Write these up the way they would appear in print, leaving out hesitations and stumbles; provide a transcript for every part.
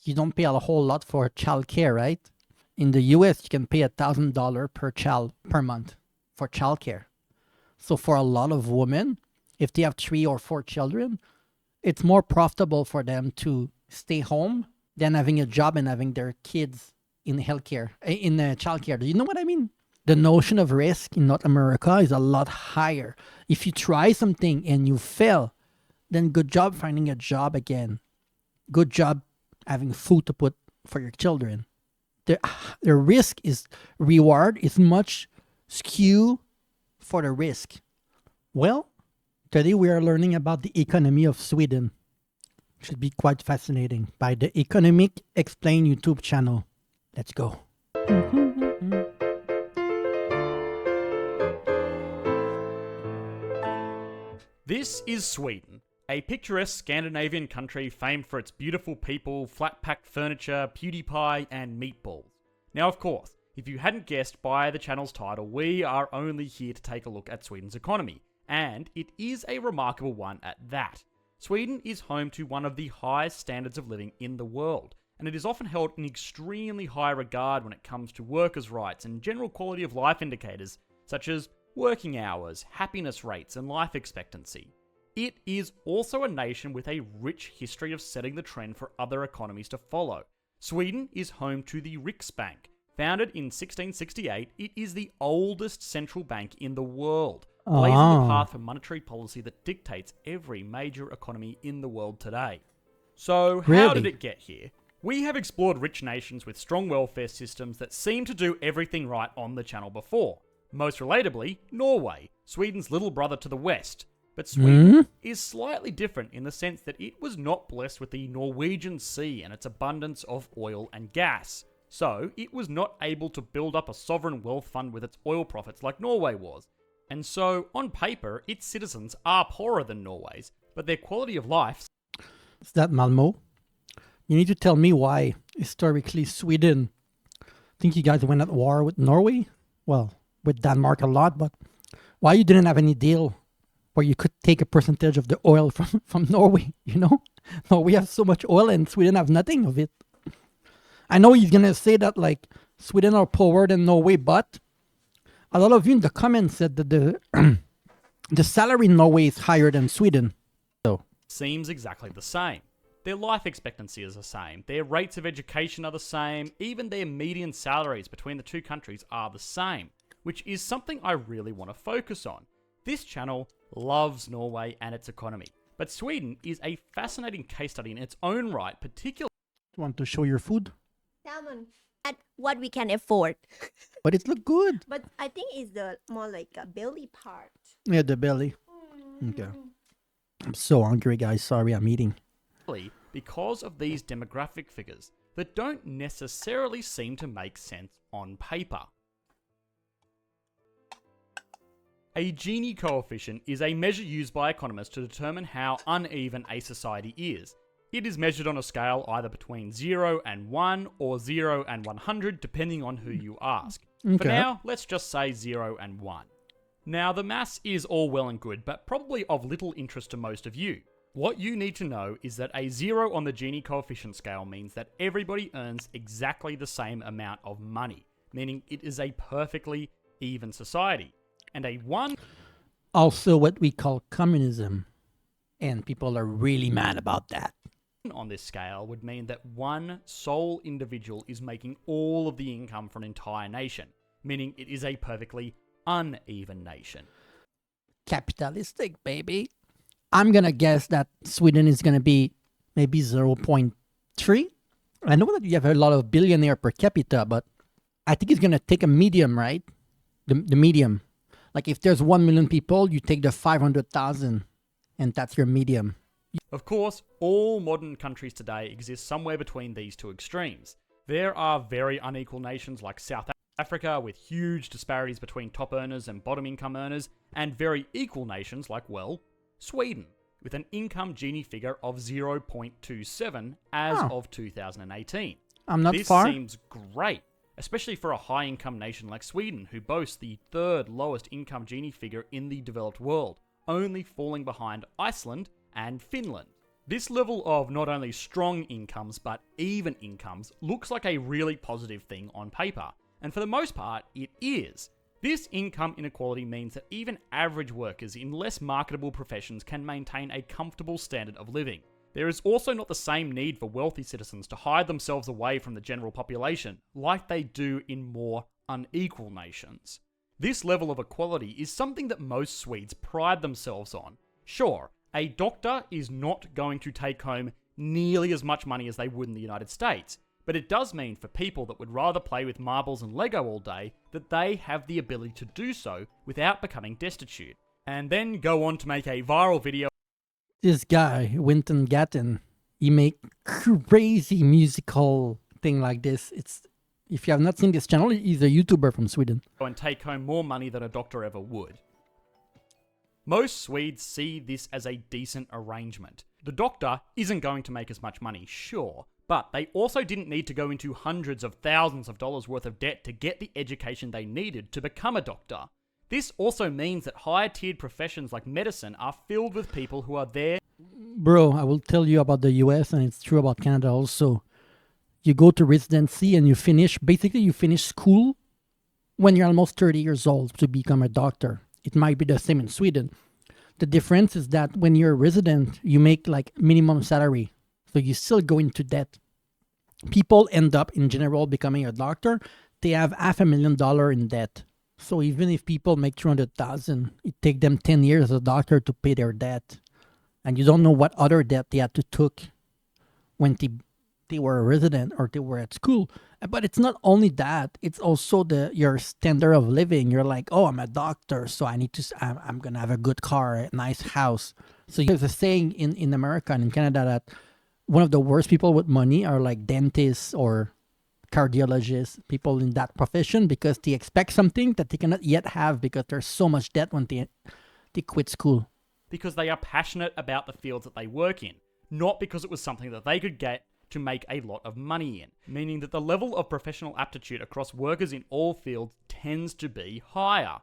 you don't pay a whole lot for childcare, right? In the US, you can pay $1,000 per child per month for childcare. So for a lot of women, if they have 3 or 4 children, it's more profitable for them to stay home than having a job and having their kids in healthcare, in childcare. Do you know what I mean? The notion of risk in North America is a lot higher. If you try something and you fail, then good job finding a job again. Good job having food to put for your children. The risk is reward is much skew for the risk. Well, today we are learning about the economy of Sweden. Should be quite fascinating by the Economic Explain YouTube channel. Let's go. This is Sweden, a picturesque Scandinavian country famed for its beautiful people, flat-packed furniture, PewDiePie, and meatballs. Now, of course, if you hadn't guessed by the channel's title, we are only here to take a look at Sweden's economy, and it is a remarkable one at that. Sweden is home to one of the highest standards of living in the world, and it is often held in extremely high regard when it comes to workers' rights and general quality of life indicators, such as working hours, happiness rates, and life expectancy. It is also a nation with a rich history of setting the trend for other economies to follow. Sweden is home to the Riksbank. Founded in 1668, it is the oldest central bank in the world, blazing the path for monetary policy that dictates every major economy in the world today. So, how did it get here? We have explored rich nations with strong welfare systems that seem to do everything right on the channel before. Most relatably, Norway, Sweden's little brother to the west. But Sweden is slightly different in the sense that it was not blessed with the Norwegian Sea and its abundance of oil and gas. So, it was not able to build up a sovereign wealth fund with its oil profits like Norway was. And so, on paper, its citizens are poorer than Norway's, but their quality of life... Is that Malmo? You need to tell me why, historically, Sweden... I think you guys went at war with Norway? Well, with Denmark a lot, but why you didn't have any deal where you could take a percentage of the oil from Norway, you know? No, we have so much oil and Sweden have nothing of it. I know he's going to say that, like, Sweden are poorer than Norway, but a lot of you in the comments said that the salary in Norway is higher than Sweden. So seems exactly the same. Their life expectancy is the same, their rates of education are the same, even their median salaries between the two countries are the same, which is something I really want to focus on. This channel loves Norway and its economy, but Sweden is a fascinating case study in its own right, particularly... Want to show your food? Salmon at what we can afford. But it look good. But I think it's the more like a belly part. Yeah, the belly. Okay. I'm so hungry, guys. Sorry, I'm eating. Because of these demographic figures that don't necessarily seem to make sense on paper. A Gini coefficient is a measure used by economists to determine how uneven a society is. It is measured on a scale either between 0 and 1 or 0 and 100 depending on who you ask. Okay. For now, let's just say 0 and 1. Now the maths is all well and good, but probably of little interest to most of you. What you need to know is that a 0 on the Gini coefficient scale means that everybody earns exactly the same amount of money, meaning it is a perfectly even society. And a 1... Also what we call communism. And people are really mad about that. On this scale would mean that one sole individual is making all of the income for an entire nation, meaning it is a perfectly uneven nation. Capitalistic, baby. I'm going to guess that Sweden is going to be maybe 0.3. I know that you have a lot of billionaire per capita, but I think it's going to take a medium, right? The medium. Like if there's 1 million people, you take the 500,000 and that's your medium. Of course, all modern countries today exist somewhere between these two extremes. There are very unequal nations like South Africa with huge disparities between top earners and bottom income earners, and very equal nations like, well, Sweden, with an income Gini figure of 0.27 as of 2018. I'm not far. This seems great, especially for a high-income nation like Sweden, who boasts the third lowest income Gini figure in the developed world, only falling behind Iceland and Finland. This level of not only strong incomes but even incomes looks like a really positive thing on paper, and for the most part, it is. This income inequality means that even average workers in less marketable professions can maintain a comfortable standard of living. There is also not the same need for wealthy citizens to hide themselves away from the general population, like they do in more unequal nations. This level of equality is something that most Swedes pride themselves on. Sure, a doctor is not going to take home nearly as much money as they would in the United States, but it does mean for people that would rather play with marbles and Lego all day that they have the ability to do so without becoming destitute, and then go on to make a viral video. This guy, Winton Gatton, he make crazy musical thing like this. It's, if you have not seen this channel, he's a YouTuber from Sweden. And take home more money than a doctor ever would. Most Swedes see this as a decent arrangement. The doctor isn't going to make as much money, sure, but they also didn't need to go into hundreds of thousands of dollars worth of debt to get the education they needed to become a doctor. This also means that higher tiered professions like medicine are filled with people who are there. Bro, I will tell you about the US, and it's true about Canada also. You go to residency and you finish school when you're almost 30 years old to become a doctor. It might be the same in Sweden. The difference is that when you're a resident, you make like minimum salary. So you still go into debt. People end up in general becoming a doctor. They have $500,000 in debt. So even if people make 200,000, it takes them 10 years as a doctor to pay their debt. And you don't know what other debt they had to took when they were a resident or they were at school. But it's not only that, it's also your standard of living. You're like, oh, I'm a doctor, so I'm gonna have a good car, a nice house. So there's a saying in America and in Canada that one of the worst people with money are like dentists or cardiologists, people in that profession, because they expect something that they cannot yet have because there's so much debt when they quit school. Because they are passionate about the fields that they work in, not because it was something that they could get to make a lot of money in, meaning that the level of professional aptitude across workers in all fields tends to be higher.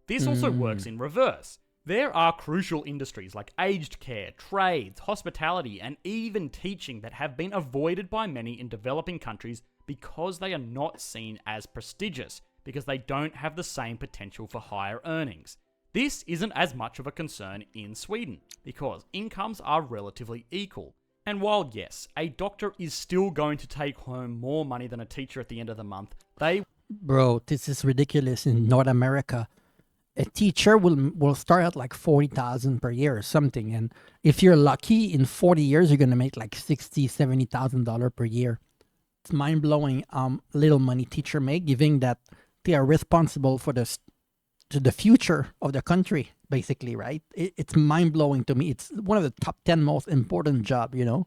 This also works in reverse. There are crucial industries like aged care, trades, hospitality, and even teaching that have been avoided by many in developing countries because they are not seen as prestigious, because they don't have the same potential for higher earnings. This isn't as much of a concern in Sweden, because incomes are relatively equal. And while yes, a doctor is still going to take home more money than a teacher at the end of the month, Bro, this is ridiculous in North America. A teacher will start at like 40,000 per year or something. And if you're lucky, in 40 years, you're going to make like $60,000, $70,000 per year. It's mind-blowing little money teacher make, given that they are responsible for the future of the country, basically, right? It's mind-blowing to me. It's one of the top 10 most important jobs, you know?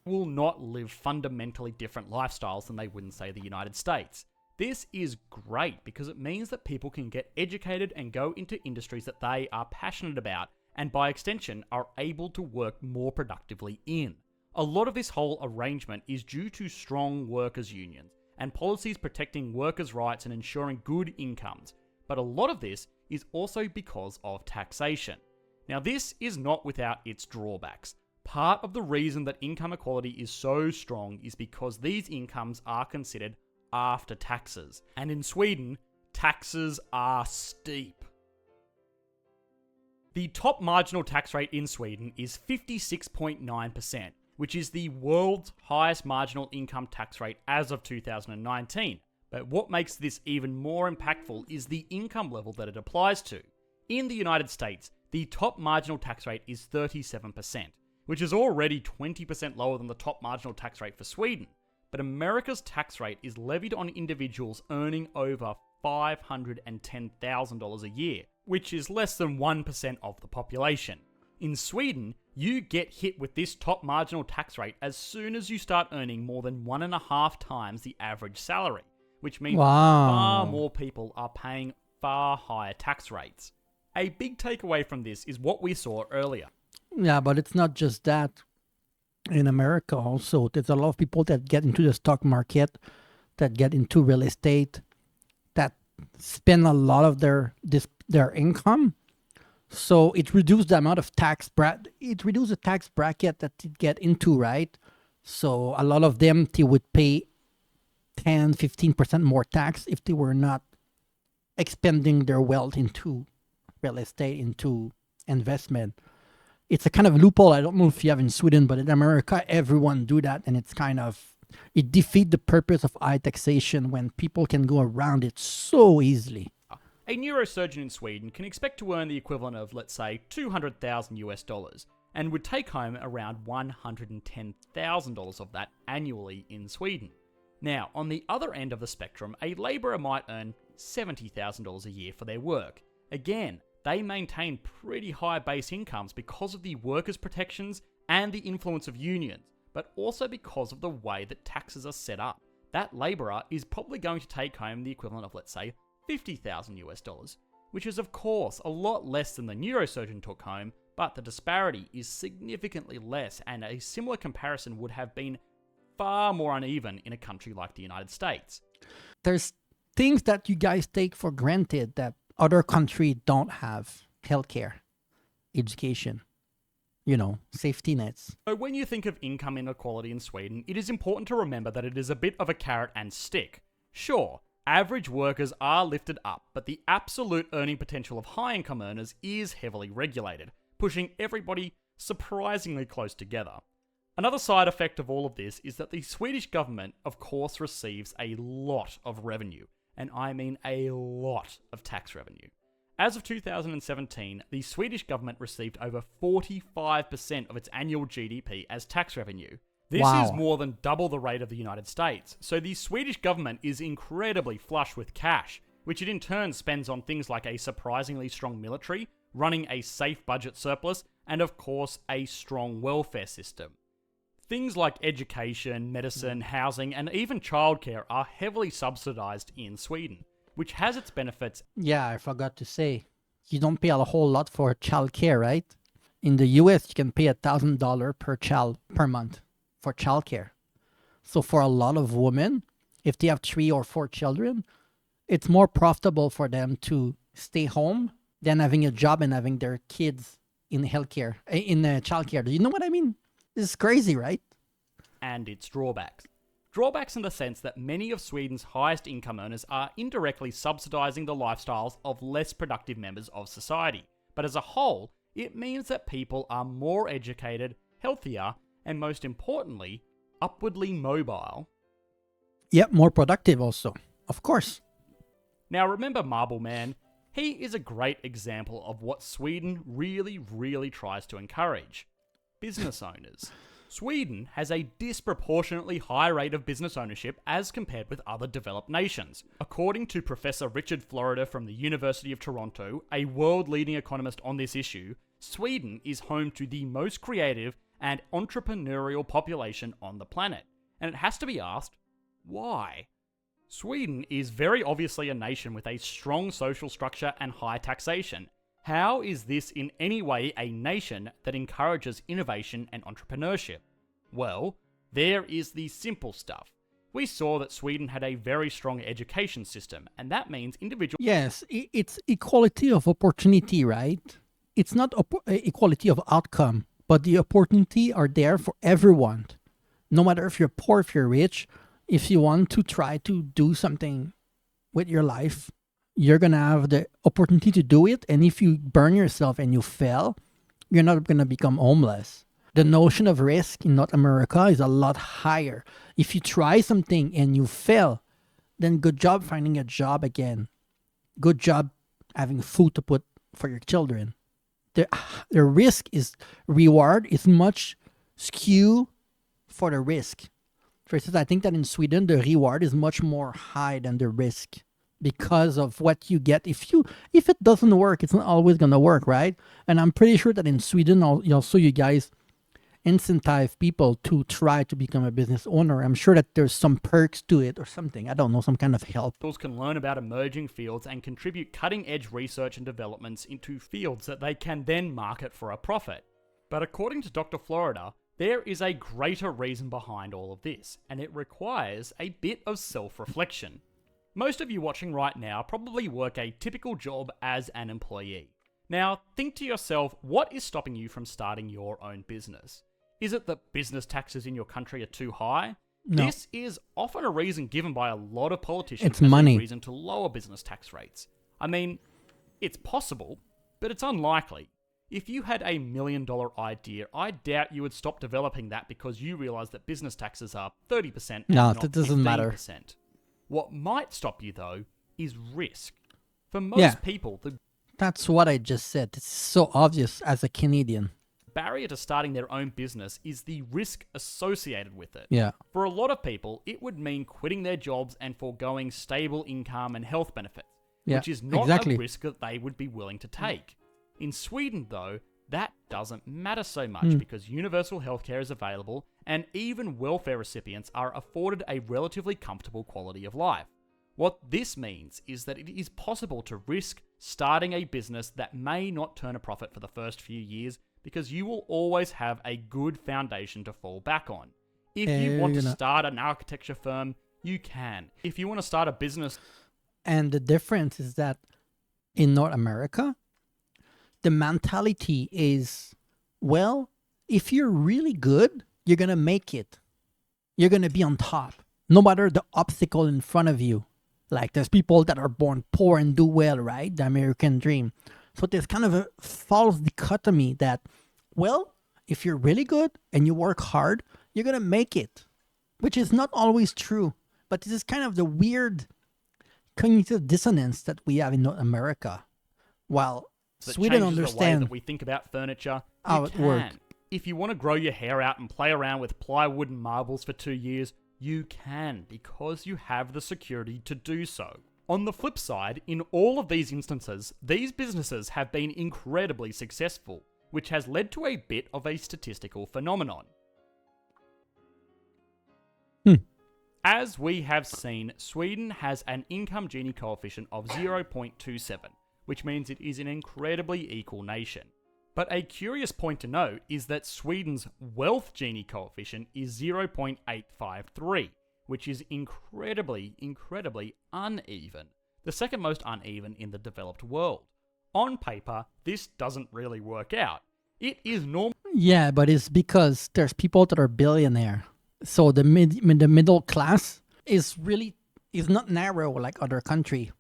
will not live fundamentally different lifestyles than they would in, say, the United States. This is great because it means that people can get educated and go into industries that they are passionate about, and by extension are able to work more productively in. A lot of this whole arrangement is due to strong workers' unions and policies protecting workers' rights and ensuring good incomes, but a lot of this is also because of taxation. Now, this is not without its drawbacks. Part of the reason that income equality is so strong is because these incomes are considered after taxes, and in Sweden, taxes are steep. The top marginal tax rate in Sweden is 56.9%, which is the world's highest marginal income tax rate as of 2019. But what makes this even more impactful is the income level that it applies to. In the United States, the top marginal tax rate is 37%, which is already 20% lower than the top marginal tax rate for Sweden. But America's tax rate is levied on individuals earning over $510,000 a year, which is less than 1% of the population. In Sweden, you get hit with this top marginal tax rate as soon as you start earning more than 1.5 times the average salary, which means far more people are paying far higher tax rates. A big takeaway from this is what we saw earlier. Yeah, but it's not just that. In America also, there's a lot of people that get into the stock market, that get into real estate, that spend a lot of their income So it reduced the amount of it reduced the tax bracket that they get into, right? So a lot of them, they would pay 10, 15% more tax if they were not expending their wealth into real estate, into investment. It's a kind of loophole. I don't know if you have in Sweden, but in America, everyone do that. And it defeats the purpose of high taxation when people can go around it so easily. A neurosurgeon in Sweden can expect to earn the equivalent of, let's say, 200,000 US dollars, and would take home around $110,000 of that annually in Sweden. Now, on the other end of the spectrum, a labourer might earn $70,000 a year for their work. Again, they maintain pretty high base incomes because of the workers' protections and the influence of unions, but also because of the way that taxes are set up. That labourer is probably going to take home the equivalent of, let's say, 50,000 US dollars, which is of course a lot less than the neurosurgeon took home, but the disparity is significantly less, and a similar comparison would have been far more uneven in a country like the United States. There's things that you guys take for granted that other countries don't have: healthcare, education, safety nets. So when you think of income inequality in Sweden, it is important to remember that it is a bit of a carrot and stick. Sure, average workers are lifted up, but the absolute earning potential of high-income earners is heavily regulated, pushing everybody surprisingly close together. Another side effect of all of this is that the Swedish government, of course, receives a lot of revenue, and I mean a lot of tax revenue. As of 2017, the Swedish government received over 45% of its annual GDP as tax revenue. This is more than double the rate of the United States, so the Swedish government is incredibly flush with cash, which it in turn spends on things like a surprisingly strong military, running a safe budget surplus, and of course a strong welfare system. Things like education, medicine, housing, and even childcare are heavily subsidized in Sweden, which has its benefits. Yeah, I forgot to say, you don't pay a whole lot for childcare, right? In the US, you can pay $1,000 per child per month for childcare. So for a lot of women, if they have 3 or 4 children, it's more profitable for them to stay home than having a job and having their kids in childcare. Do you know what I mean? This is crazy, right? And its drawbacks. Drawbacks in the sense that many of Sweden's highest income earners are indirectly subsidizing the lifestyles of less productive members of society. But as a whole, it means that people are more educated, healthier, and most importantly, upwardly mobile. Yep, more productive also, of course. Now remember Marble Man, he is a great example of what Sweden really tries to encourage. Business owners. Sweden has a disproportionately high rate of business ownership as compared with other developed nations. According to Professor Richard Florida from the University of Toronto, a world-leading economist on this issue, Sweden is home to the most creative and entrepreneurial population on the planet. And it has to be asked, why? Sweden is very obviously a nation with a strong social structure and high taxation. How is this in any way a nation that encourages innovation and entrepreneurship? Well, there is the simple stuff. We saw that Sweden had a very strong education system, and that means individuals... Yes, it's equality of opportunity, right? It's not equality of outcome, but the opportunity are there for everyone. No matter if you're poor, if you're rich, if you want to try to do something with your life, you're going to have the opportunity to do it. And if you burn yourself and you fail, you're not going to become homeless. The notion of risk in North America is a lot higher. If you try something and you fail, then good job finding a job again. Good job having food to put for your children. The risk is reward is much skew for the risk. For instance, I think that in Sweden, the reward is much more high than the risk because of what you get. If it doesn't work, it's not always going to work, right? And I'm pretty sure that in Sweden, also you guys incentivize people to try to become a business owner. I'm sure that there's some perks to it or something. I don't know, some kind of help. Can learn about emerging fields and contribute cutting-edge research and developments into fields that they can then market for a profit. But according to Dr. Florida, there is a greater reason behind all of this, and it requires a bit of self-reflection. Most of you watching right now probably work a typical job as an employee. Now, think to yourself, what is stopping you from starting your own business? Is it that business taxes in your country are too high? No. This is often a reason given by a lot of politicians It's as money. a reason to lower business tax rates. I mean, it's possible, but it's unlikely. If you had $1 million idea, I doubt you would stop developing that because you realize that business taxes are 30% and No, not that doesn't 15%. matter. What might stop you, though, is risk. For most Yeah. people, the That's what I just said. It's so obvious as a Canadian. barrier to starting their own business is the risk associated with it. Yeah. For a lot of people, it would mean quitting their jobs and foregoing stable income and health benefits, Yeah, which is not exactly. a risk that they would be willing to take. In Sweden, though, that doesn't matter so much because universal healthcare is available and even welfare recipients are afforded a relatively comfortable quality of life. What this means is that it is possible to risk starting a business that may not turn a profit for the first few years because you will always have a good foundation to fall back on. If you want to start an architecture firm, you can. If you want to start a business... And the difference is that in North America, the mentality is, well, if you're really good, you're going to make it. You're going to be on top, no matter the obstacle in front of you. Like, there's people that are born poor and do well, right? The American dream. So there's kind of a false dichotomy that, well, if you're really good and you work hard, you're going to make it, which is not always true. But this is kind of the weird cognitive dissonance that we have in North America. While that Sweden changes the way understands that we think about furniture, how you it can. works. If you want to grow your hair out and play around with plywood and marbles for 2 years, you can because you have the security to do so. On the flip side, in all of these instances, these businesses have been incredibly successful, which has led to a bit of a statistical phenomenon. As we have seen, Sweden has an income Gini coefficient of 0.27, which means it is an incredibly equal nation. But a curious point to note is that Sweden's wealth Gini coefficient is 0.853, which is incredibly uneven. The second most uneven in the developed world. On paper, this doesn't really work out. It is normal. Yeah, but it's because there's people that are billionaire. So the middle class is not narrow like other country.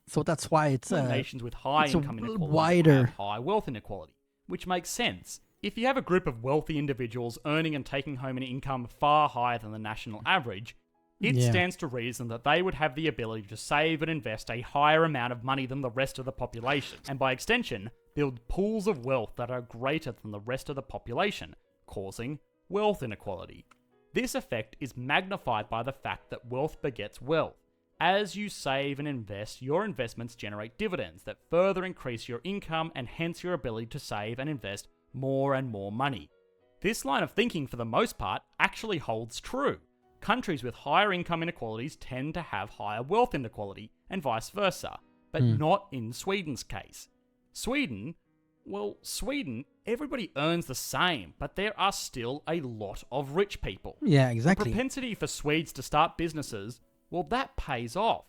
So that's why it's nations with high it's income inequality wider. have high wealth inequality, which makes sense. If you have a group of wealthy individuals earning and taking home an income far higher than the national average, it stands to reason that they would have the ability to save and invest a higher amount of money than the rest of the population, and by extension, build pools of wealth that are greater than the rest of the population, causing wealth inequality. This effect is magnified by the fact that wealth begets wealth. As you save and invest, your investments generate dividends that further increase your income and hence your ability to save and invest more and more money. This line of thinking, for the most part, actually holds true. Countries with higher income inequalities tend to have higher wealth inequality, and vice versa, but not in Sweden's case. Sweden, everybody earns the same, but there are still a lot of rich people. Yeah, The exactly. propensity for Swedes to start businesses, well, that pays off.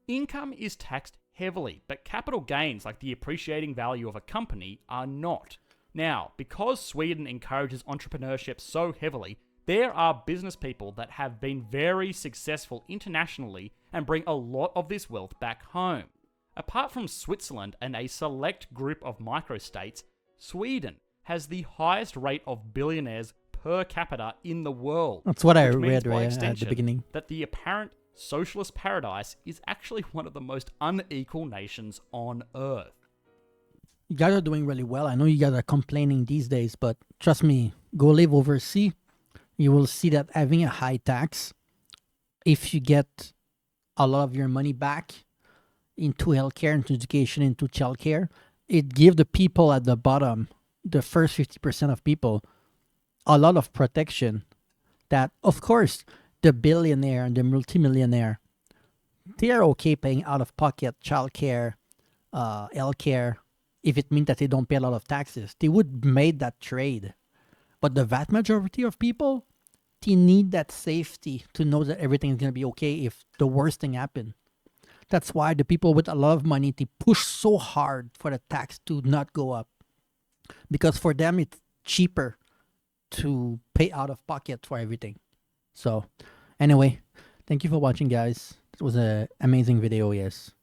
Income is taxed heavily, but capital gains like the appreciating value of a company are not. Now, because Sweden encourages entrepreneurship so heavily, there are business people that have been very successful internationally and bring a lot of this wealth back home. Apart from Switzerland and a select group of microstates, Sweden has the highest rate of billionaires per capita in the world. That's what I which means read by right at the extension beginning. that the apparent socialist paradise is actually one of the most unequal nations on Earth. You guys are doing really well. I know you guys are complaining these days, but trust me, go live overseas. You will see that having a high tax, if you get a lot of your money back into healthcare, into education, into childcare, it gives the people at the bottom, the first 50% of people, a lot of protection. That, of course, the billionaire and the multimillionaire, they are okay paying out-of-pocket childcare, healthcare, if it means that they don't pay a lot of taxes. They would make that trade. But the vast majority of people, they need that safety to know that everything is going to be okay if the worst thing happens. That's why the people with a lot of money, they push so hard for the tax to not go up, because for them it's cheaper to pay out of pocket for everything. So anyway, thank you for watching, guys. It was an amazing video. Yes.